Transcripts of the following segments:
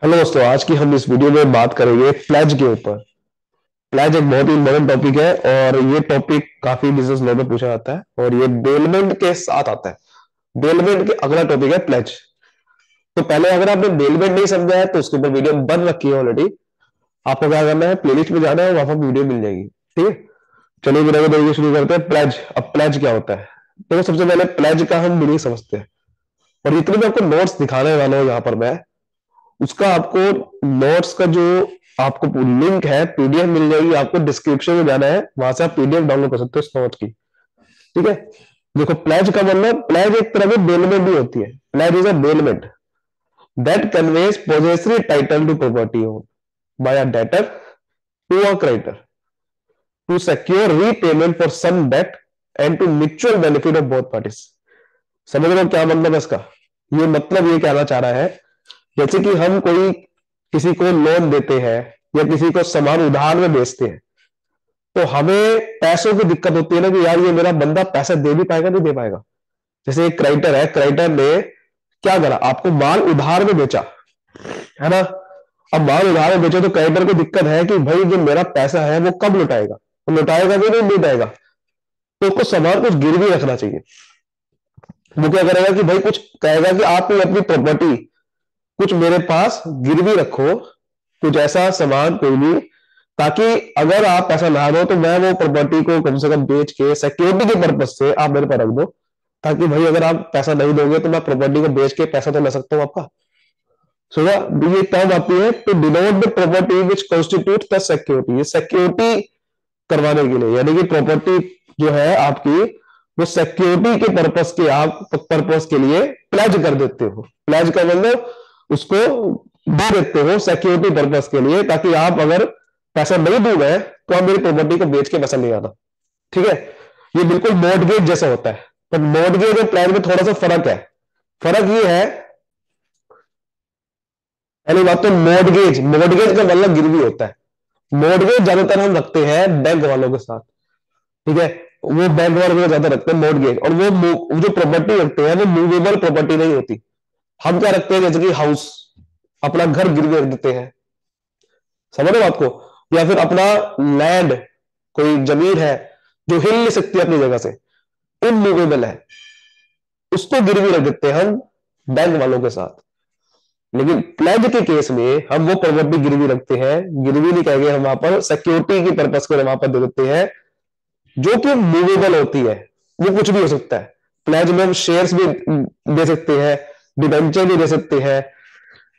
Hello दोस्तों, आज की हम इस वीडियो में बात करेंगे प्लेज के ऊपर। प्लेज एक बहुत ही इंपॉर्टेंट टॉपिक है और ये टॉपिक काफी बिजनेस लॉ में पूछा जाता है और ये बेलमेंट के साथ आता है। बेलमेंट के अगला टॉपिक है प्लेज। तो पहले अगर आपने बेलमेंट नहीं समझा है तो उसके ऊपर वीडियो बन रखी है ऑलरेडी। आपको क्या करना है, प्लेलिस्ट में जाना है, वहां पर वीडियो मिल जाएगी। ठीक है, चलिए बिना देरी के शुरू करते हैं। प्लेज, अब प्लेज क्या होता है? तो सबसे पहले प्लेज का हम मीनिंग समझते हैं और जितने भी आपको नोट्स दिखाने वाला हूँ यहाँ पर मैं, उसका आपको नोट्स का जो आपको लिंक है, पीडीएफ मिल जाएगी। आपको डिस्क्रिप्शन में जाना है, वहां से आप पीडीएफ डाउनलोड कर सकते हो इस नोट की। ठीक है, देखो प्लेज का मतलब, प्लेज एक तरह की बेलमेंट भी होती है। Pledge is a bailment that conveys possessory title to property own by a debtor to a creditor to secure repayment for some debt and to mutual benefit of both parties. समझ रहे हो क्या मतलब है इसका? ये मतलब ये कहना चाह रहा है, जैसे कि हम कोई किसी को लोन देते हैं या किसी को सामान उधार में बेचते हैं, तो हमें पैसों की दिक्कत होती है ना कि यार ये मेरा बंदा पैसा दे भी पाएगा नहीं दे पाएगा। जैसे एक क्रेडिटर है, क्रेडिटर ने क्या करा, आपको माल उधार में बेचा, है ना। अब माल उधार में बेचो तो क्रेडिटर को दिक्कत है कि भाई जो मेरा पैसा है वो कब लौटाएगा, वो लौटाएगा भी नहीं लौटाएगा। तो उसको सामान कुछ गिरवी रखना चाहिए। वो क्या करेगा कि भाई कुछ कहेगा कि आप अपनी प्रॉपर्टी कुछ मेरे पास गिरवी रखो, कुछ ऐसा सामान कोई भी, ताकि अगर आप पैसा ना दो तो मैं वो प्रॉपर्टी को कम से कम बेच के सिक्योरिटी के पर्पज से आप मेरे पर रख दो, ताकि भाई अगर आप पैसा नहीं दोगे तो मैं प्रॉपर्टी को बेच के पैसा तो ले सकता हूँ आपका। सुना, ये टर्म आती है to denote the property which constitute the security. ये सिक्योरिटी करवाने के लिए, यानी कि प्रॉपर्टी जो है आपकी, वो सिक्योरिटी के पर्पस के, आप पर्पस के लिए प्लेज कर देते हो। प्लेज का मतलब उसको दे देते हो सिक्योरिटी पर्पस के लिए, ताकि आप अगर पैसा नहीं दोगे तो आप मेरी प्रॉपर्टी को बेच के पैसा नहीं आना। ठीक है, ये बिल्कुल मॉर्टगेज जैसा होता है। पर मॉर्टगेज और प्लेज में थोड़ा सा फर्क है। फर्क ये है, पहली बात तो मॉर्टगेज, मॉर्टगेज का मतलब गिरवी होता है। मॉर्टगेज ज्यादातर हम रखते हैं बैंक वालों के साथ। ठीक है, वो बैंक वालों के ज्यादा रखते हैं मॉर्टगेज, और वो जो प्रॉपर्टी रखते हैं वो मूवेबल प्रॉपर्टी नहीं होती। हम क्या रखते हैं, जैसे कि हाउस, अपना घर गिरवी रख देते हैं। समझ रहे हो बात को? या फिर अपना लैंड, कोई जमीन है जो हिल नहीं सकती अपनी जगह से, इनमूवेबल है, उसको गिरवी रख देते हैं हम बैंक वालों के साथ। लेकिन प्लेज के केस में हम वो प्रॉपर्टी गिरवी रखते हैं, गिरवी नहीं कहेंगे हम, वहां पर सिक्योरिटी की पर्पज को वहां पर दे देते हैं, जो कि मूवेबल होती है। वो कुछ भी हो सकता है। प्लेज में हम शेयर्स भी दे सकते हैं, डिबेंचर भी दे सकते हैं,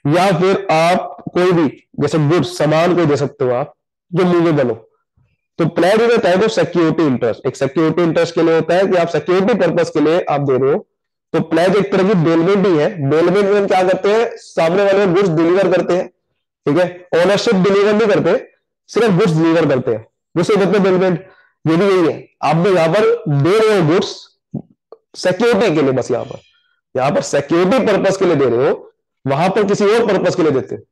या फिर आप कोई भी जैसे गुड्स, सामान कोई दे सकते हो आप जो मूवेबल हो। तो प्लेज में टाइप ऑफ सिक्योरिटी इंटरेस्ट, एक सिक्योरिटी इंटरेस्ट के लिए होता है कि आप सिक्योरिटी पर्पज के लिए आप दे रहे हो। तो प्लेज एक तरह की बेलमेंट ही है। बेलमेंट में हम क्या करते हैं, सामने वाले गुड्स डिलीवर करते हैं। ठीक है, ओनरशिप डिलीवर नहीं करते, सिर्फ गुड्स डिलीवर करते हैं, उसे कहते हैं बेलमेंट। ये भी यही है, आप भी यहां पर दे रहे हो गुड्स सिक्योरिटी के लिए, बस यहां पर सिक्योरिटी पर्पज के लिए दे रहे हो, वहां पर किसी और पर्पज के लिए देते हो।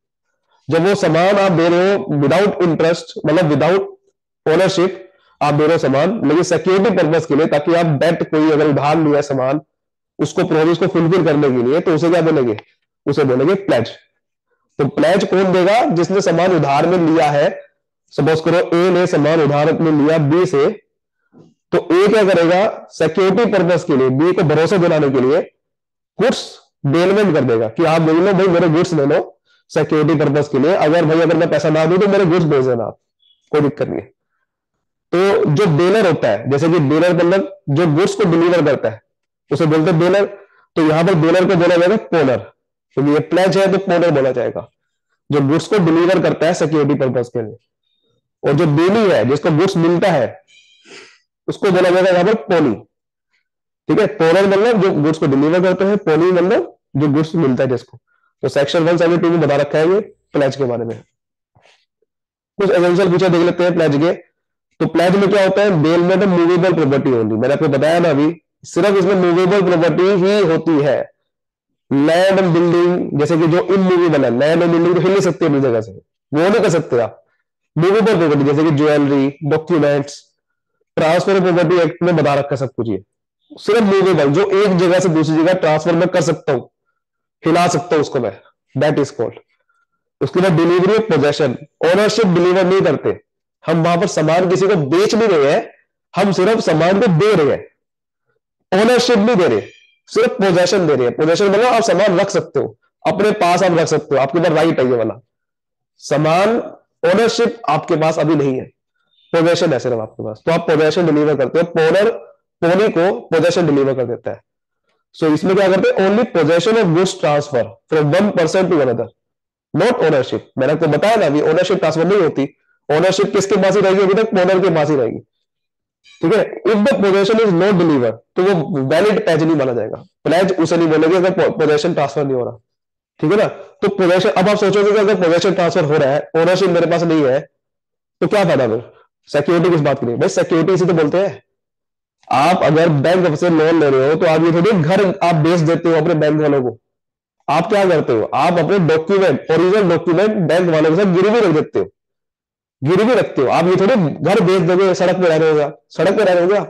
जब वो सामान आप दे रहे हो विदाउट इंटरेस्ट, मतलब विदाउट ओनरशिप, आप दे रहे हो सामान लेकिन सिक्योरिटी पर्पज के लिए, ताकि आप डेट, कोई अगर उधार लिया सामान, उसको प्रोमिस को फुलफिल करने के लिए, तो उसे क्या बोलेंगे, उसे बोलेंगे प्लेज। तो प्लेज कौन देगा, जिसने सामान उधार में लिया है। सपोज करो ए ने सामान उधार में लिया बी से, तो ए क्या करेगा, सिक्योरिटी पर्पज के लिए, बी को भरोसा दिलाने के लिए गुड्स बेलमेंट कर देगा कि आप बोल लो भाई मेरे गुड्स ले लो सिक्योरिटी पर्पज के लिए, अगर भाई अगर मैं पैसा ना दूं तो मेरे गुड्स भेज देना आप, कोई दिक्कत नहीं है। तो जो बेलर होता है, जैसे कि बेलर मतलब जो गुड्स को डिलीवर करता है, उसे बोलते हैं बेलर। तो यहां पर बेलर को बोला जाएगा पोनर, क्योंकि ये प्लेज है तो पोनर बोला जाएगा, जो गुड्स को डिलीवर करता है सिक्योरिटी पर्पज के लिए। और जो बेली है, जिसको गुड्स मिलता है, उसको बोला जाएगा यहां पर पोनी। ठीक है, पोनर मतलब जो गुड्स को डिलीवर करते हैं, पोनी मतलब जो गुड्स मिलता है जिसको। तो सेक्शन 172 में बता रखा है ये प्लेज के बारे में। कुछ एग्जांपल पूछा देख लेते हैं प्लेज के। तो प्लेज में क्या होता है, बेल में तो मूवेबल प्रॉपर्टी होती, मैंने आपको बताया ना अभी, सिर्फ इसमें मूवेबल प्रॉपर्टी ही होती है। लैंड एंड बिल्डिंग, जैसे कि जो इनमूवेबल है, लैंड एंड बिल्डिंग तो हिल नहीं सकती अपनी जगह से, वो नहीं कर सकते आप। मूवेबल प्रॉपर्टी जैसे कि jewellery, documents, transfer property act में बता रखा है सब कुछ। ये सिर्फ मूवेबल, जो एक जगह से दूसरी जगह ट्रांसफर में कर सकता हूं, हिला सकता हूं उसको मैं, दैट इज कॉल्ड। उसके बाद delivery of possession, ownership deliver नहीं करते, हम वहां पर सामान किसी को बेच नहीं रहे हैं, हम सिर्फ सामान को दे रहे हैं, ओनरशिप नहीं दे रहे, सिर्फ पोजेशन दे रहे हैं। पोजेशन मतलब आप सामान रख सकते हो अपने पास, आप रख सकते हो, आपके ऊपर राइट है ये वाला सामान, ओनरशिप आपके पास अभी नहीं है, पोजेशन है सिर्फ आपके पास, तो आप पोजेशन डिलीवर करते हो, पोनर पोनी को पोजेशन डिलीवर कर देता है। सो इसमें क्या करते हैं, only possession of goods transfer from one person to another, not ownership. मैंने आपको बताया ना, अभी ओनरशिप ट्रांसफर नहीं होती, ओनरशिप किसके पास ही रहेगी, अभी तक ओनर के पास ही रहेगी, ठीक है। If the possession is not deliver, तो वो वैलिड प्लेज नहीं माना जाएगा, प्लेज उसे नहीं बोलेंगे अगर पोजेशन ट्रांसफर नहीं हो रहा, ठीक है ना। तो पोजेशन, अब आप सोचोगे कि अगर पोजेशन ट्रांसफर हो रहा है, ओनरशिप मेरे पास नहीं है, तो क्या फायदा फिर, सिक्योरिटी किस बात की नहीं भाई, सिक्योरिटी इसी तो बोलते हैं। आप अगर बैंक से लोन ले रहे हो तो आप ये थोड़ी घर आप बेच देते हो अपने बैंक वालों को, आप क्या करते हो, आप अपने डॉक्यूमेंट, ओरिजिनल डॉक्यूमेंट बैंक वालों के साथ गिरवी रख देते हो, गिरवी रखते हो। आप ये थोड़ी घर बेच दोगे, सड़क पे रह रहे हो, सड़क पे रह रहे हो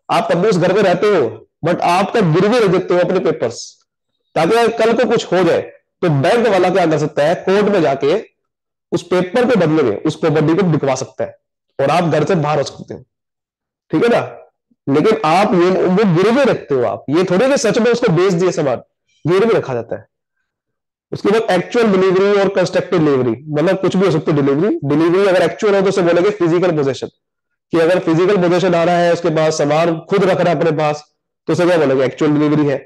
आप तब भी उस घर पे रहते हो, बट आपका गिरवी रख देते हो अपने पेपर्स, ताकि अगर कल को कुछ हो जाए तो बैंक वाला क्या कर सकता है, कोर्ट में जाके उस पेपर के बदले में उस प्रॉपर्टी को बिकवा सकता है और आप घर से बाहर हो सकते हो, ठीक है ना। लेकिन आप ये वो गिरवी रखते हो, आप ये थोड़ी कि सच में उसको बेच दिए सामान, गिरवी रखा जाता है। उसके बाद एक्चुअल डिलीवरी और कंस्ट्रक्टिव डिलीवरी, मतलब कुछ भी हो सकती है डिलीवरी, डिलीवरी अगर एक्चुअल हो तो उसे बोलेंगे फिजिकल पोजेशन, कि अगर फिजिकल पोजेशन आ रहा है, उसके पास सामान खुद रख रहा है अपने पास, तो उसे क्या बोलेंगे, एक्चुअल डिलीवरी है।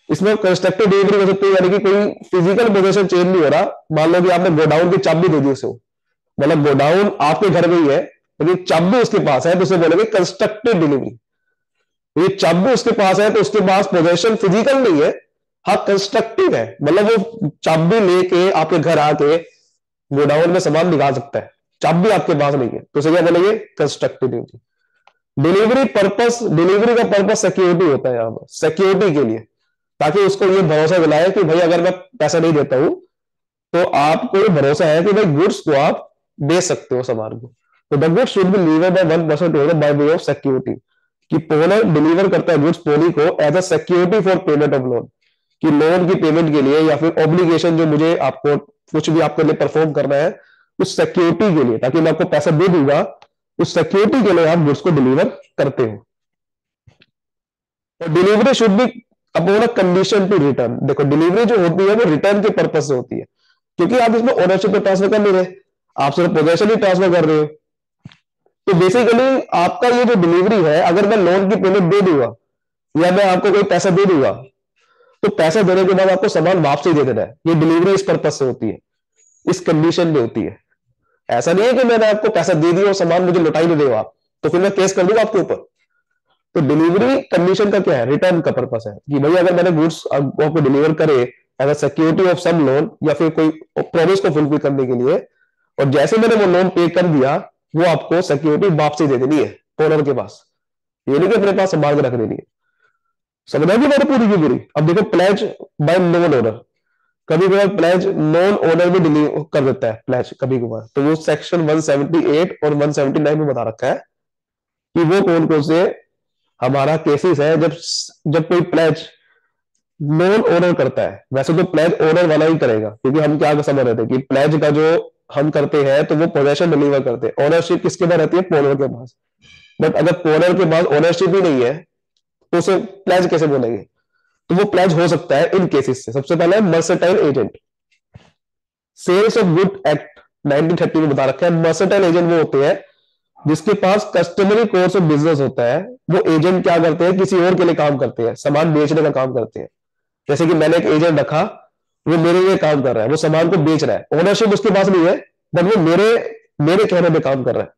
इसमें कंस्ट्रक्टिव डिलीवरी हो सकती है, यानी कि कोई फिजिकल पोजेशन चेंज नहीं हो रहा, मान लो कि आपने गोडाउन की चाबी दे दी उसे, मतलब गोडाउन आपके घर में ही है लेकिन चाबी उसके पास है, तो उसे बोलेंगे कंस्ट्रक्टिव डिलीवरी। ये चाबी उसके पास है तो उसके पास पोजेशन फिजिकल नहीं है, हाँ कंस्ट्रक्टिव है, मतलब वो चाबी लेके आपके घर आके गोडाउन में सामान निकाल सकता है, चाबी आपके पास नहीं है, तो उसे क्या बोलेंगे, constructive delivery. Delivery purpose, delivery का पर्पस सिक्योरिटी होता है, यहाँ पर सिक्योरिटी के लिए, ताकि उसको ये भरोसा दिलाए कि भाई अगर मैं पैसा नहीं देता हूं तो आपको ये भरोसा है कि भाई गुड्स को आप बेच सकते हो सामान को। तो the goods should be delivered by one person to another by way of security, कि पोनर डिलीवर करता है गुड्स पोनी को as a security for payment of loan, कि लोन की पेमेंट के लिए या फिर ऑब्लिगेशन जो मुझे आपको कुछ भी आपके लिए परफॉर्म करना है उस सिक्योरिटी के लिए, ताकि मैं आपको पैसा दे दूंगा, उस सिक्योरिटी के लिए आप गुड्स को डिलीवर करते हो। और delivery should be upon a condition to return, देखो डिलीवरी जो होती है वो रिटर्न के पर्पज से होती है, क्योंकि आप इसमें ओनरशिप को ट्रांसफर कर नहीं रहे, आप सिर्फ पोजेशन ही ट्रांसफर कर रहे हो। तो बेसिकली आपका ये जो डिलीवरी है, अगर मैं लोन की पेमेंट दे दूंगा या मैं आपको कोई पैसा दे दूंगा, तो पैसा देने के बाद आपको सामान वापस ही दे देना है, ये डिलीवरी इस पर्पज से होती है, इस कंडीशन में होती है। ऐसा नहीं है कि मैंने आपको पैसा दे दिया और सामान मुझे लौटाई नहीं देगा आप, तो फिर मैं केस कर दूंगा आपके ऊपर। तो डिलीवरी कंडीशन का क्या है, रिटर्न का पर्पस है, कि भाई अगर मैंने गुड्स आपको डिलीवर करे as a security of some loan या फिर कोई प्रॉमिस को फुलफिल करने के लिए, और जैसे मैंने वो लोन पे कर दिया, वो आपको सिक्योरिटी वापसी दे देनी है ओनर के पास, ये नहीं कि अपने पास संभाल के रख देनी है। समझ आएगी बात पूरी की पूरी। अब देखो प्लेज बाय नॉन ओनर, कभी कभार प्लेज नॉन ओनर भी डिलीवर कर देता है प्लेज कभी कभार, तो वो सेक्शन 178 और 179 में बता रखा है कि वो कौन कौन से हमारा केसेस है जब जब कोई प्लेज नॉन ओनर करता है। वैसे तो प्लेज ओनर वाला ही करेगा, क्योंकि हम क्या समझ रहे थे कि प्लेज का जो हम करते हैं तो वो पोजेशन डिलीवर करते हैं, ओनरशिप किसके पास रहती है, पोनर के पास। बट अगर पोनर के पास ओनरशिप ही नहीं है तो उसे प्लेज कैसे बोलेंगे, तो वो प्लेज हो सकता है इन केसेस से। सबसे पहले mercantile agent, sales of good act 1930 में बता रखा है, मर्सेटाइल एजेंट वो होते हैं जिसके पास कस्टमरी कोर्स ऑफ बिजनेस होता है। वो एजेंट क्या करते हैं, किसी और के लिए काम करते हैं, सामान बेचने का काम करते हैं। जैसे कि मैंने एक एजेंट रखा, वो मेरे लिए काम कर रहा है, वो सामान को बेच रहा है, ओनरशिप उसके पास नहीं है, बट वो मेरे मेरे कहने पे काम कर रहा है,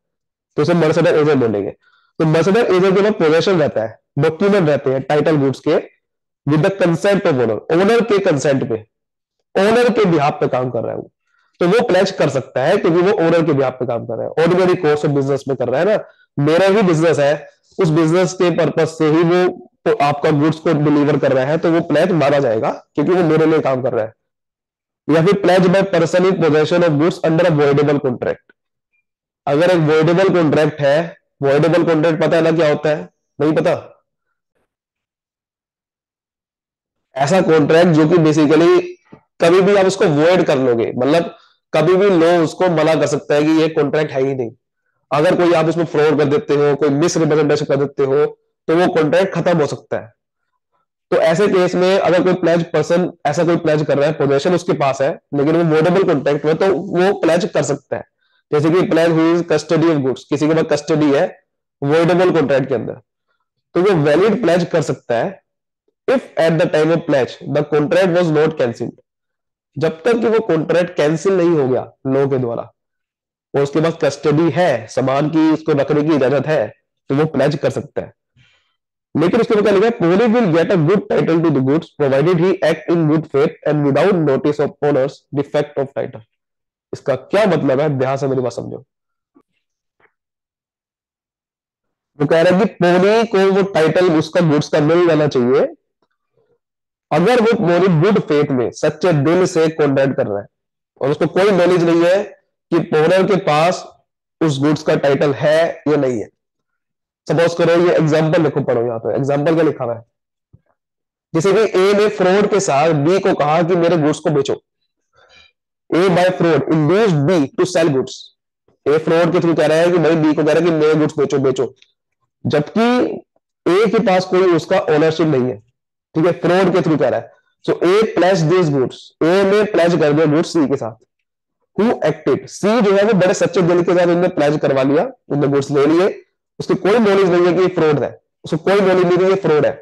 तो उसे मर्सेडर एजेंट बोलेंगे। तो मर्सेडर एजेंट के पास पोजेशन रहता है, डॉक्यूमेंट रहते हैं टाइटल गुड्स के, with the consent of owner, owner के कंसेंट पे, ओनर के बिहाफ पे काम कर रहा है वो, तो वो प्लेज कर सकता है क्योंकि वो ओनर के बिहाफ पे काम कर रहा है, ऑर्डिनरी कोर्स ऑफ बिजनेस में कर रहा है ना, मेरा ही बिजनेस है, उस बिजनेस के पर्पज से ही वो तो आपका गुड्स को डिलीवर कर रहा है, तो वो प्लेज माना जाएगा क्योंकि वो मेरे लिए काम कर रहा है। या फिर pledge by person in possession of goods under a voidable contract, अगर एक वॉइडेबल कॉन्ट्रैक्ट है, वॉइडेबल कॉन्ट्रैक्ट पता है ना क्या होता है, नहीं पता, ऐसा कॉन्ट्रैक्ट जो कि बेसिकली कभी भी आप उसको वॉइड कर लोगे, मतलब कभी भी लो उसको मना कर सकता है कि ये कॉन्ट्रैक्ट है ही नहीं। अगर कोई आप उसमें फ्रॉड कर देते हो, कोई मिस रिप्रेजेंटेशन कर देते हो, तो वो कॉन्ट्रैक्ट खत्म हो सकता है। तो ऐसे केस में अगर कोई प्लेज पर्सन ऐसा कोई प्लेज कर रहा है, पोजेशन उसके पास है लेकिन वो वोडेबल कॉन्ट्रैक्ट में, तो वो प्लेज कर सकता है। जैसे कि प्लेज हुई कस्टडी ऑफ गुड्स, किसी के पास कस्टडी है वोडेबल कॉन्ट्रैक्ट के अंदर, तो वो वैलिड प्लेज कर सकता है if at the time of plays the contract was not cancelled. जब तक कि वो कॉन्ट्रैक्ट कैंसिल नहीं हो गया लॉ के द्वारा और उसके पास कस्टडी है, सामान की उसको रखने की इजाजत है, तो वो प्लेज कर सकता है। लेकिन उसके बाद क्या लिखा है, polly will get a good title to the goods provided he act in good faith and without notice of owner's defect of title. इसका क्या मतलब है, ध्यान से मेरी बात समझो। वो कह रहा है कि पोली को वो टाइटल उसका गुड्स का मिल जाना चाहिए अगर वो पोली गुड फेथ में सच्चे दिल से कॉन्ट्रैक्ट कर रहा है और उसको कोई नॉलेज नहीं है कि ओनर के पास उस गुड्स का टाइटल है या नहीं है। सपोज करो, ये एग्जांपल देखो, पढ़ो यहाँ पे एग्जांपल क्या लिखा हुआ है। जैसे कि ए ने फ्रॉड के साथ बी को कहा कि मेरे गुड्स को बेचो। A by fraud induced B to sell goods. A fraud के थ्रू कह रहा है कि भाई बी को कह रहा है कि मेरे गुड्स बेचो बेचो, जबकि ए के पास कोई उसका ओनरशिप नहीं है। ठीक है, फ्रॉड के थ्रू कह रहा है। सो ए प्लेज दिस गुड्स, ए ने प्लेज कर दिया गुड्स सी के साथ। हु एक्टेड, सी जो है वो बड़े सच्चे दिल के साथ उन्होंने प्लेज करवा लिया, उन्होंने गुड्स ले लिए, उसको कोई नॉलेज नहीं है कि ये फ्रॉड है, उसको कोई नॉलेज नहीं है कि ये फ्रॉड है।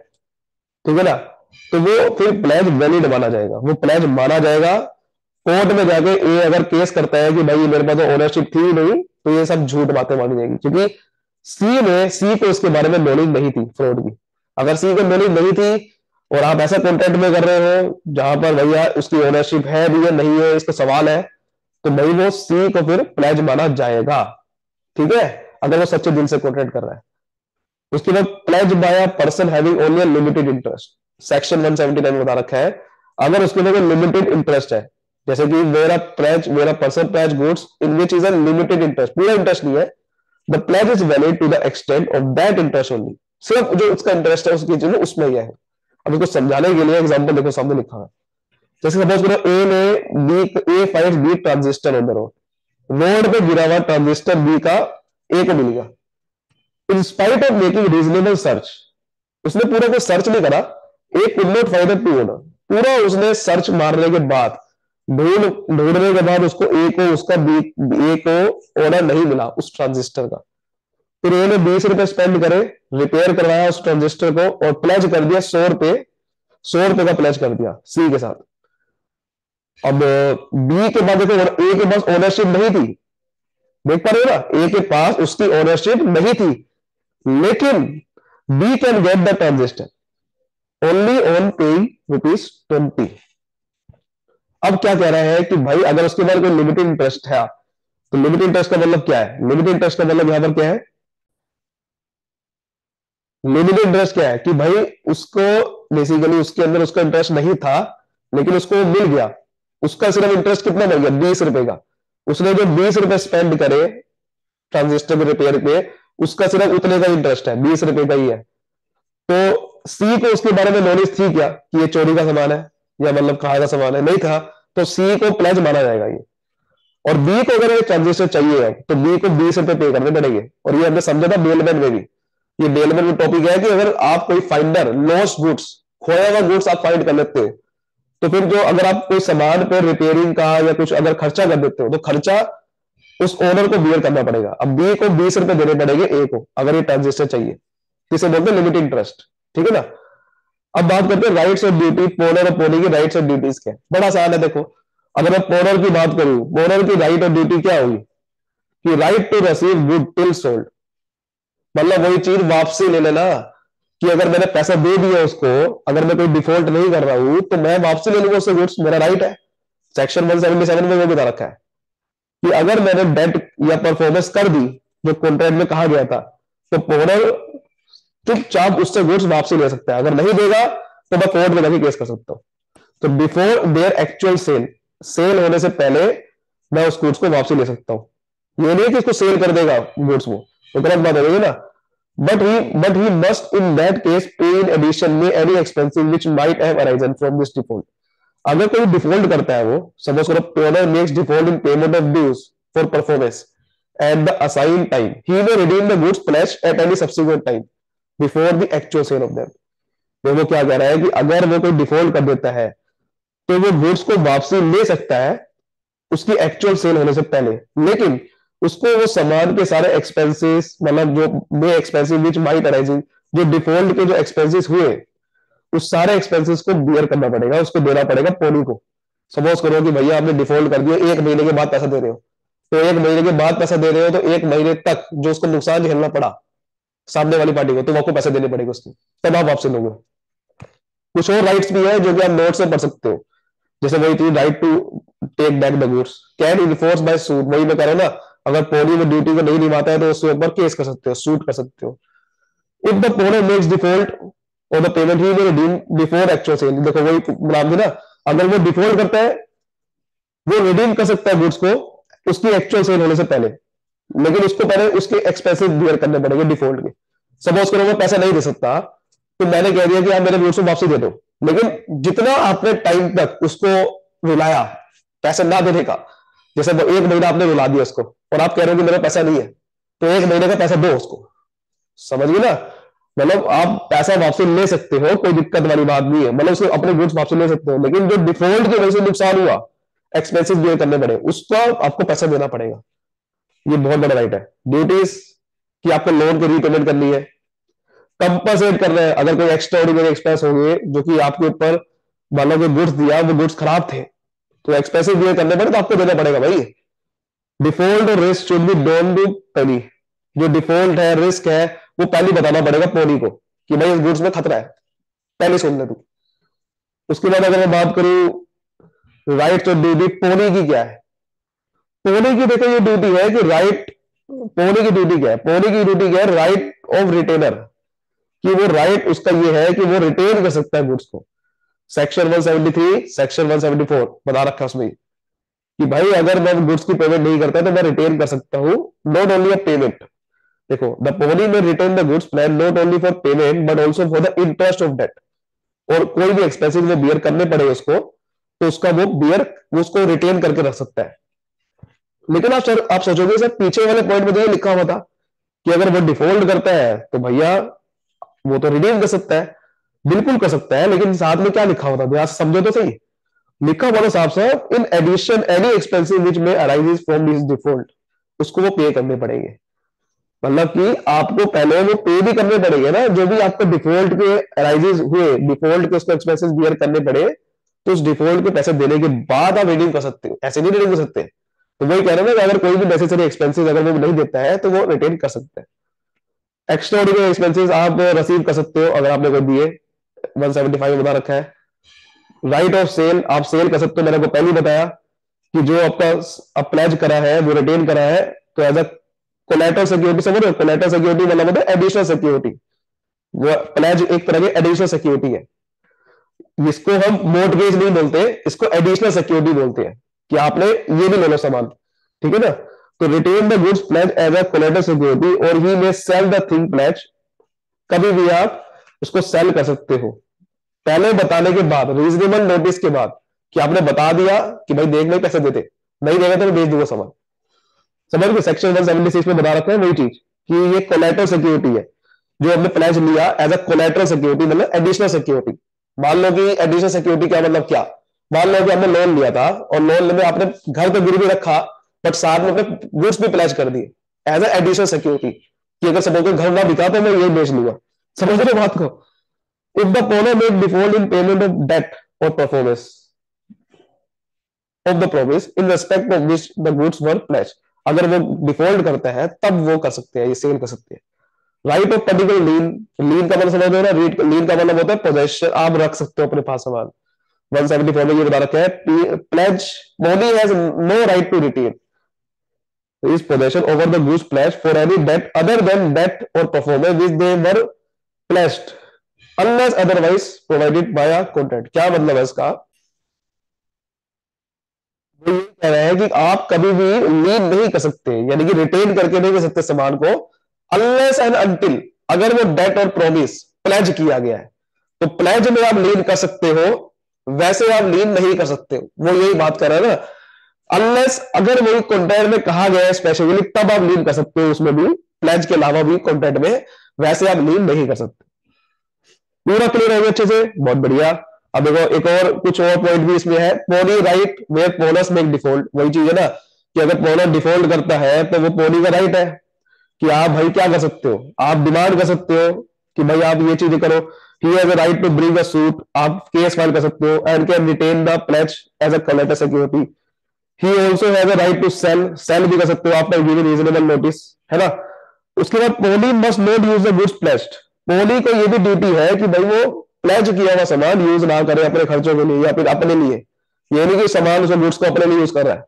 ठीक है ना, तो वो फिर प्लेज वैलिड माना जाएगा, वो प्लेज माना जाएगा। कोर्ट में जाके ए अगर केस करता है कि भाई ये मेरे पास तो ओनरशिप थी ही नहीं, तो ये सब झूठ बातें मानी जाएगी, क्योंकि सी को इसके बारे में नॉलेज नहीं थी फ्रॉड की। अगर सी को नॉलेज नहीं थी और आप ऐसा कॉन्ट्रैक्ट में कर रहे हो जहां पर भैया उसकी ओनरशिप है भी या नहीं है इसका सवाल है, तो भाई वो सी को फिर प्लेज माना जाएगा। ठीक है, अगर वो सच्चे दिल से कॉन्ट्रैक्ट कर रहा है। उसके बाद pledge by a person having only limited interest, section 179 में बता रखा है। अगर उसके अंदर लिमिटेड इंटरेस्ट है, जैसे कि मेरा person pledge goods in which is a limited interest, पूरा इंटरेस्ट नहीं है, the pledge is valid to the extent of that interest only, सिर्फ जो उसका इंटरेस्ट है उसकी चीज उसमें ही है। अब इसको समझाने के लिए एग्जांपल देखो सामने लिखा है। जैसे सपोज करो A finds B transistor on the road, road पे गिरा हुआ ट्रांजिस्टर बी का ए को मिल गया। In spite of making reasonable search, उसने पूरा को सर्च नहीं करा, ए could not find the true owner, पूरा उसने सर्च मारने के बाद ढूंढने के बाद उसको ए को उसका बी ए को ओनर नहीं मिला उस ट्रांजिस्टर का। फिर ए ने 20 रुपए स्पेंड करे, रिपेयर करवाया उस ट्रांजिस्टर को और प्लेज कर दिया 100 रुपए, 100 रुपए का प्लेज कर दिया सी के साथ। अब बी के बाद देखो ए के पास ओनरशिप नहीं थी, देख पा रहे हो ना, ए के पास उसकी ओनरशिप नहीं थी, लेकिन B can get the transistor only on paying ₹20। अब क्या कह रहा है कि भाई अगर उसके बाद कोई लिमिटेड इंटरेस्ट है, तो लिमिटेड इंटरेस्ट का मतलब क्या है, लिमिटेड इंटरेस्ट का मतलब यहां पर क्या है, लिमिटेड इंटरेस्ट क्या है कि भाई उसको बेसिकली उसके अंदर उसका इंटरेस्ट नहीं था लेकिन उसको मिल गया, उसका सिर्फ इंटरेस्ट कितना मिल गया 20 रुपए का। उसने जो 20 रुपए स्पेंड करे ट्रांजिस्टर के रिपेयर पे, उसका सिर्फ उतने का इंटरेस्ट है, 20 रुपए का ही है। तो सी को उसके बारे में नॉलेज थी क्या कि ये चोरी का सामान है या मतलब कहाँ का सामान है, नहीं था, तो सी को प्लेज माना जाएगा ये। और बी को अगर ये ट्रांजिस्टर चाहिए है तो बी को 20 रुपए पे करने पड़ेंगे। और ये हमने समझा था बेलमैन में भी, ये बेलमैन में टॉपिक है कि अगर आप कोई फाइंडर लॉस्ट गुड्स, खोया हुआ गुड्स आप फाइंड कर लेते हो, तो फिर जो अगर आप कोई सामान पे रिपेयरिंग का या कुछ अगर खर्चा कर देते हो तो खर्चा उस ओनर को बियर करना पड़ेगा। अब बी को 20 रुपए देने पड़ेंगे ए को अगर ये ट्रांजिस्टर चाहिए, जिसे बोलते हैं लिमिटेड इंटरेस्ट। ठीक है ना, अब बात करते हैं राइट्स और ड्यूटी, पोनर और पोनी की राइट्स और ड्यूटीज क्या है। बड़ा आसान है, देखो अगर मैं पोनर की बात करूं, पोनर की राइट और ड्यूटी क्या होगी कि right to receive good till sold, मतलब वही चीज वापसी ले लेना, कि अगर मैंने पैसा दे दिया उसको, अगर मैं कोई डिफॉल्ट नहीं कर रहा हूं तो मैं वापसी ले लूंगा उससे गुड्स, मेरा राइट है। सेक्शन 177 में वो बता रखा है कि अगर मैंने डेट या परफॉर्मेंस कर दी जो कॉन्ट्रैक्ट में कहा गया था, तो पोनर चुपचाप उससे गुड्स वापसी ले सकता है, अगर नहीं देगा तो मैं कोर्ट में जाके केस कर सकता हूँ। तो before their actual sale, sale होने से पहले मैं उस गुड्स को वापसी ले सकता हूँ। ये नहीं कि इसको सेल कर देगा गुड्स वो, तो गलत बात हो गई ना। But he must in that case pay in addition में any expenses which might have arisen from this default. अगर कोई डिफॉल्ट करता है, वो सपोज करो owner makes default in payment of dues for performance at the assign time, he may redeem the goods pledged at any subsequent time before the actual sale of them. तो वो क्या कह रहा है कि अगर वो कोई डिफॉल्ट कर देता है तो वो गुड्स को वापसी ले सकता है उसकी एक्चुअल सेल होने से पहले, लेकिन उसको वो सामान के सारे एक्सपेंसेस, मतलब जो मे एक्सपेंसेस विच माइट अराइजिंग, जो डिफॉल्ट के जो एक्सपेंसेस हुए उस सारे एक्सपेंसेस को बियर करना पड़ेगा, उसको देना पड़ेगा पोनी को। सपोज करो कि भैया आपने डिफॉल्ट कर दिया, 1 महीने के बाद पैसा दे रहे हो, तो 1 महीने के बाद पैसा दे रहे हो तो 1 महीने तक जो उसको नुकसान झेलना पड़ा सामने वाली पार्टी को, तो आपको पैसे देने पड़ेगे उसके, तब आप वापसी लोगे। कुछ और राइट्स भी है जो कि आप नोट से पढ़ सकते हो, जैसे वही थी right to take back the goods can enforce by suit, वही मैं कह रहा हूं ना, अगर पोनी में ड्यूटी को नहीं निभाता है तो उसके ऊपर केस कर सकते हो, सूट कर सकते हो। If the pawnor makes default और the payment he will redeem before actual sale, देखो वही नाम थी ना, अगर वो डिफॉल्ट करता है वो रिडीम कर सकता है गुड्स को उसकी एक्चुअल सेल होने से पहले, लेकिन उसको पहले उसके एक्सपेंसेस बियर करने पड़ेंगे डिफॉल्ट के। सपोज करो वो पैसा नहीं दे सकता, तो मैंने कह दिया कि आप मेरे गुड्स को वापसी दे दो, लेकिन जितना आपने टाइम तक उसको रुलाया पैसा ना देने का, जैसे वो 1 महीना आपने रुला दिया उसको और आप कह रहे हो कि मेरा पैसा नहीं है, तो 1 महीने का पैसा दो उसको, समझ गए ना। मतलब आप पैसा वापसी ले सकते हो, कोई दिक्कत वाली बात नहीं है, मतलब उसको अपने गुड्स वापसी ले सकते हो, लेकिन जो डिफॉल्ट की वजह से नुकसान हुआ, एक्सपेंसेस बियर करने पड़े, उसका आपको पैसा देना पड़ेगा। ये बहुत बड़ा राइट है। ड्यूटीज कि आपको लोन की रीपेमेंट करनी है, कंपनसेट कर रहे हैं अगर कोई एक्स्ट्रा ऑर्डिनरी एक्सपेंस हो गए जो कि आपके ऊपर, मान लो कि गुड्स दिया वो गुड्स खराब थे तो एक्सपेंसिव बियर करने पड़े तो आपको देना पड़ेगा भाई। डिफॉल्ट और risk should be don't do पहली, जो डिफॉल्ट है रिस्क है वो पहले बताना पड़ेगा पोनी को कि भाई इस गुड्स में खतरा है, पहले सुन ले तू। उसके बाद अगर मैं बात करूं राइट और ड्यूटी पोनी की क्या है, पोनी की देखो ये ड्यूटी है कि राइट, पोनी की ड्यूटी क्या है, पोनी की ड्यूटी क्या है, राइट ऑफ रिटेनर, कि वो राइट उसका ये है कि वो रिटेन कर सकता है गुड्स को। सेक्शन 173 सेक्शन 174 बता रखा है उसमें कि भाई अगर मैं गुड्स की पेमेंट नहीं करता तो मैं रिटेन कर सकता हूं, नॉट ओनली अ पेमेंट। देखो the pawnee may retain the goods plan not only for payment but also for the interest of debt, और कोई भी एक्सपेंसिव वो बियर करने पड़े उसको तो उसका वो बियर उसको रिटेन करके रख सकता है। लेकिन आप सर आप सोचोगे सर पीछे वाले पॉइंट में जो लिखा हुआ था कि अगर वो डिफॉल्ट करता है तो भैया वो तो रिडीम कर सकता है, बिल्कुल कर सकता है, लेकिन साथ में क्या लिखा होता है समझो तो सही, लिखा हुआ साहब साहब इन एडिशन एनी एक्सपेंसिव विच में अराइजेस फ्रॉम दिस डिफॉल्ट, उसको वो पे करने पड़ेंगे। मतलब कि आपको पहले वो पे भी करने पड़ेंगे ना, जो भी आपको डिफॉल्ट के अराइजेस हुए, डिफॉल्ट के उसको एक्सपेंसेस बियर करने पड़े, तो उस डिफॉल्ट के पैसे देने के बाद आप रिडीम कर सकते हो, ऐसे नहीं रिडीम कर सकते। तो वही कह रहे हैं ना कि अगर कोई भी नेसेसरी एक्सपेंसेस अगर वो नहीं देता है तो वो रिटेन कर सकते हैं। एक्स्ट्रा ऑर्डिनरी एक्सपेंसेस आप रिसीव कर सकते हो अगर आपने कोई दिए, 175 में बता रखा है। राइट ऑफ सेल आप सेल कर सकते हो, मैंने को पहले ही बताया कि जो आपका प्लेज करा है वो रिटेन करा है तो एज अ कोलैटरल सिक्योरिटी, समझ रहे हो, कोलैटरल सिक्योरिटी मतलब होता है एडिशनल सिक्योरिटी, वो प्लेज एक तरह की एडिशनल सिक्योरिटी है, इसको हम मोर्टगेज नहीं बोलते, इसको एडिशनल सिक्योरिटी बोलते हैं कि आपने ये भी ले लो सामान, ठीक है ना। तो retain the goods pledge as a collateral security और he may sell the thing pledge, कभी भी आप उसको सेल कर सकते हो पहले बताने के बाद, रीजनेबल नोटिस के बाद, कि आपने बता दिया कि भाई देख ले पैसे देते, नहीं देगा तो मैं बेच दूंगा सामान। समझ गए, सेक्शन 176 में बता रखा है वही चीज कि ये कोलैटरल सिक्योरिटी है, जो हमने प्लेज लिया एज अ कोलैटरल सिक्योरिटी मतलब एडिशनल सिक्योरिटी। मान लो कि एडिशनल सिक्योरिटी क्या मतलब क्या, मान लो कि आपने लोन लिया था और लोन में आपने घर तो गिरवी रखा बट साथ में अपने गुड्स भी प्लेज कर दिए एज अ एडिशनल सिक्योरिटी, कि अगर सपोज घर ना बिका तो मैं ये बेच लूंगा। समझ रहे हो बात को। If the owner made default in payment of debt or performance of the promise in respect of which the goods were pledged, अगर वो डिफॉल्ट करता है तब वो कर सकते हैं, ये सेल कर सकते हैं। राइट ऑफ पर्टिकुलर लीन, लीन का मतलब समझ रहे हो ना, लीन का मतलब होता है पोजेशन, आप रख सकते हो अपने पास सामान। 174 में ये बता रखा है pledge money has no right to retain his possession over the goods pledged for any debt other than debt or performance which they were pledged unless otherwise provided by a contract। क्या मतलब है इसका, वो ये कह रहा है कि आप कभी भी लीन नहीं कर सकते, यानी कि रिटेन करके नहीं कर सकते सामान को, अनलेस एंड अनटिल अगर वो डेट और प्रॉमिस प्लेज किया गया है, तो प्लेज में आप लीन कर सकते हो वैसे आप लीन नहीं कर सकते हो, वो यही बात कर रहा है ना। अनलेस अगर वही कॉन्ट्रैक्ट में कहा गया है स्पेसिफिकली, तब आप लीन कर सकते हो उसमें भी, प्लेज के अलावा भी कॉन्ट्रैक्ट में, वैसे आप लीन नहीं कर सकते। पूरा क्लियर हो गया अच्छे से, बहुत बढ़िया। अब देखो एक और कुछ और पॉइंट भी इसमें है, pawnee right where pawnor make default, वही चीज है ना कि अगर पोनर डिफॉल्ट करता है तो वो पोनी का राइट है कि आप भाई क्या कर सकते हो, आप डिमांड कर सकते हो कि भाई आप ये चीजें करो। He has a right to bring a suit, आप केस फाइल कर सकते हो and can retain the pledge as a collateral security. He also has a right to sell, sell भी कर सकते हो आफ्टर गिविंग रीजनेबल नोटिस, है ना। उसके बाद bailee must not use the goods placed, पोली को ये भी ड्यूटी है कि भाई वो प्लेज किया हुआ सामान यूज ना करे अपने खर्चों के लिए या फिर अपने लिए, ये नहीं कि सामान उसे गुड्स को अपने लिए यूज कर रहा है।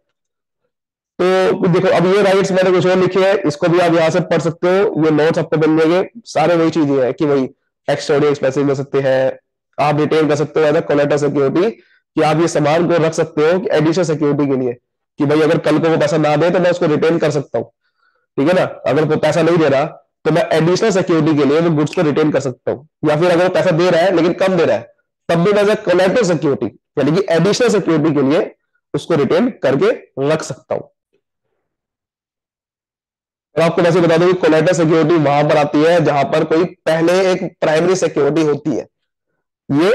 तो देखो अब ये राइट्स मैंने कुछ और लिखे हैं, इसको भी आप यहाँ से पढ़ सकते हो, ये नोट्स आपको बन जाएंगे। सारे वही चीजें हैं कि वही एक्स्ट्राऑर्डिनरी एक्सपेंसेस ले सकते हैं, आप रिटेन कर सकते हो एज अ कोलैटरल सिक्योरिटी, कि आप ये सामान को रख सकते हो एडिशनल सिक्योरिटी के लिए, कि भाई अगर कल को वो पैसा ना दे तो मैं उसको रिटेन कर सकता हूँ, ठीक है ना। अगर वो पैसा नहीं दे रहा तो मैं एडिशनल सिक्योरिटी के लिए वो गुड्स को रिटेन कर सकता हूँ, या फिर अगर वो पैसा दे रहा है लेकिन कम दे रहा है, तब भी मैं एज अ कोलैटरल सिक्योरिटी यानी कि एडिशनल सिक्योरिटी के लिए उसको रिटेन करके रख सकता हूँ। और आपको वैसे बता दूं कि कोलैटरल सिक्योरिटी वहां पर आती है जहां पर कोई पहले एक प्राइमरी सिक्योरिटी होती है, ये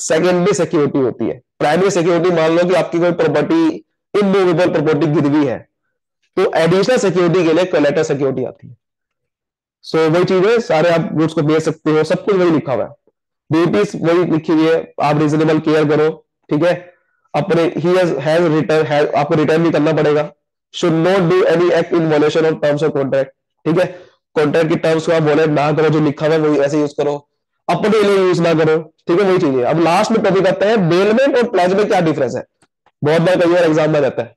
सेकेंडरी सिक्योरिटी होती है। प्राइमरी सिक्योरिटी मान लो कि आपकी कोई प्रॉपर्टी, इमूवेबल प्रॉपर्टी गिरवी है, तो एडिशनल सिक्योरिटी के लिए कोलैटरल सिक्योरिटी आती है। सो वही चीज है, सारे आप गुड्स को बेच सकते हो, सब कुछ वही लिखा हुआ है, ड्यूटीज वही लिखी हुई है, आप रीजनेबल केयर करो, ठीक है। अपने ही हैज रिटर्न, आपको रिटर्न भी करना पड़ेगा। Should not do any act in वॉलेशन of terms of contract, ठीक है। कॉन्ट्रैक्ट की टर्म्स को आप वॉलेट ना करो, जो लिखा हुआ है वही ऐसे यूज करो, अपने लिए यूज ना करो, ठीक है। वही चीज है। अब लास्ट में टॉपिक आता है बेलमेंट और प्लेज में क्या डिफरेंस है, बहुत बार कई बार एग्जाम में रहता है,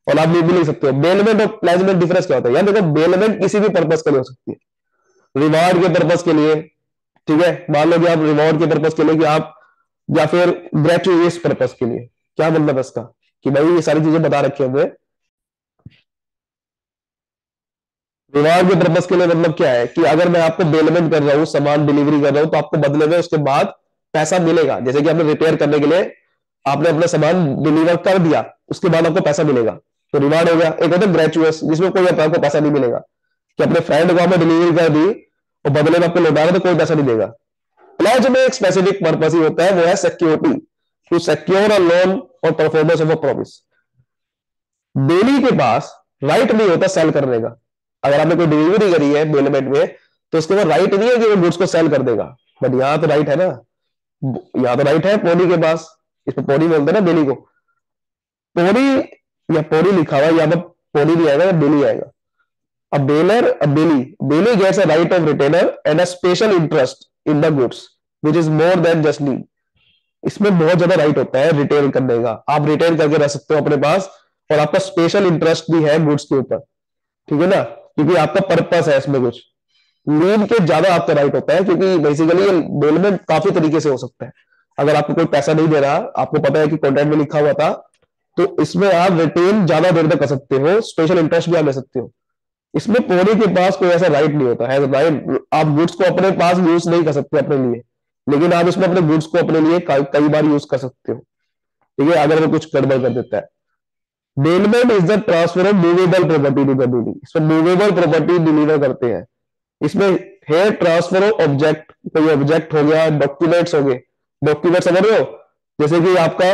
और आप ये भी लिख सकते हो बेलमेंट और प्लेज में डिफरेंस क्या होता है। यार देखो बेलमेंट किसी भी पर्पज के लिए हो सकती है, रिवार्ड के पर्पज के लिए, ठीक है। मान लो कि आप रिवॉर्ड के पर्पज के लिए कि आप, या फिर ग्रेचुइटियस पर्पज के लिए, क्या मतलब है इसका कि भाई ये सारी चीजें बता रखे हुए। रिवॉर्ड के पर्पज के लिए मतलब क्या है कि अगर मैं आपको बेलमेंट कर रहा हूँ, सामान डिलीवरी कर रहा हूँ, तो आपको बदले में उसके बाद पैसा मिलेगा। जैसे कि आपने रिपेयर करने के लिए आपने अपना सामान डिलीवर कर दिया, उसके बाद आपको पैसा मिलेगा, तो रिवार्ड हो गया। एक होता है ग्रेचुअस, जिसमें कोई आपको पैसा नहीं मिलेगा, कि अपने फ्रेंड को आपने डिलीवरी कर दी और बदले में आपको लौटा रहा तो कोई पैसा नहीं देगा। प्लेज में एक स्पेसिफिक पर्पस ही होता है, वो है security, to secure a loan और performance of a promise. Bailee के पास राइट नहीं होता सेल करने का। अगर आपने कोई डिलीवरी करी है बेलमेंट में, तो उसके बाद राइट नहीं है कि वो गुड्स को सेल कर देगा, बट यहां तो राइट है ना, यहां तो राइट है पोनी के पास। इसमें पोनी बोलते हैं ना बेली को, पोनी या पोनी लिखा हुआ, यहाँ पर पोनी नहीं आएगा, बेली आएगा। A baler, a Bailey. Bailey gets a right of retainer and a special interest in the goods, which is more than just need. इसमें बहुत ज्यादा राइट होता है रिटेन करने का, आप रिटेन करके रख सकते हो अपने पास, और आपका स्पेशल इंटरेस्ट भी है गुड्स के ऊपर, ठीक है ना, क्योंकि आपका पर्पस है इसमें कुछ। लीन के ज्यादा आपका राइट होता है, क्योंकि बेसिकली बेलमेंट काफी तरीके से हो सकता है। अगर आपको कोई पैसा नहीं दे रहा, आपको पता है कि कॉन्ट्रैक्ट में लिखा हुआ था, तो इसमें आप रिटेन ज्यादा देर तक कर सकते हो, स्पेशल इंटरेस्ट भी आप ले सकते हो। इसमें पोनी के पास कोई ऐसा राइट नहीं होता है, राइट आप गुड्स को अपने पास यूज नहीं कर सकते अपने लिए, लेकिन आप इसमें अपने गुड्स को अपने लिए कई बार यूज कर सकते हो, ठीक है, अगर वो कुछ गड़बड़ कर देता है। Bailment is the transfer of movable property to the duty, इसमें मूवेबल प्रॉपर्टी डिलीवर करते हैं। इसमें हेयर ट्रांसफर ऑफ ऑब्जेक्ट, कोई ऑब्जेक्ट हो गया, डॉक्यूमेंट्स हो गए, डॉक्यूमेंट समझ रहे हो, जैसे कि आपका,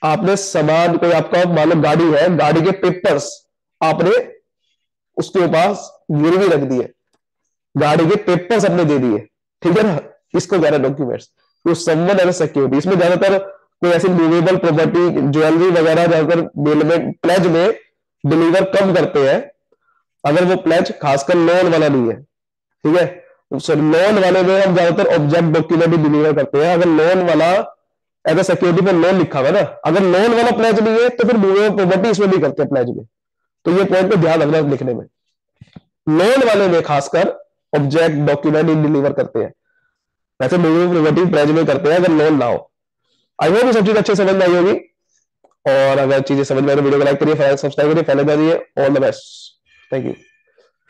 आपने सामान कोई आपका मान लो गाड़ी है, गाड़ी के पेपर्स आपने उसके पास गिरवी रख दी है, गाड़ी के पेपर्स अपने दे दिए, ठीक है ना, इसको कह रहे हैं डॉक्यूमेंट्स। तो समवन एज सिक्योरिटी, इसमें ज्यादातर कोई ऐसी मूवेबल प्रॉपर्टी, ज्वेलरी वगैरह ज्यादातर बेलमेंट प्लेज में डिलीवर कम करते हैं, अगर वो प्लेज खासकर लोन वाला नहीं है, ठीक है। लोन वाले में हम ज्यादातर ऑब्जेक्ट डॉक्यूमेंट ही डिलीवर करते हैं, अगर लोन वाला एज सिक्योरिटी पर लोन लिखा हुआ है ना, अगर लोन वाला प्लेज नहीं है तो फिर मूवेबल प्रॉपर्टी इसमें नहीं करते प्लेज में। तो ये पॉइंट पे ध्यान रखना लिखने में, लोन वाले में खासकर ऑब्जेक्ट डॉक्यूमेंट डिलीवर करते हैं, वैसे मूविंग प्रॉपर्टी प्लेज में करते हैं अगर लोन ना हो। आई होप ये सब चीज अच्छे समझ में आई होगी, और अगर चीजें समझ में आए तो वीडियो को लाइक करिए, सब्सक्राइब करिए, फॉलो करिए। All the best, thank you.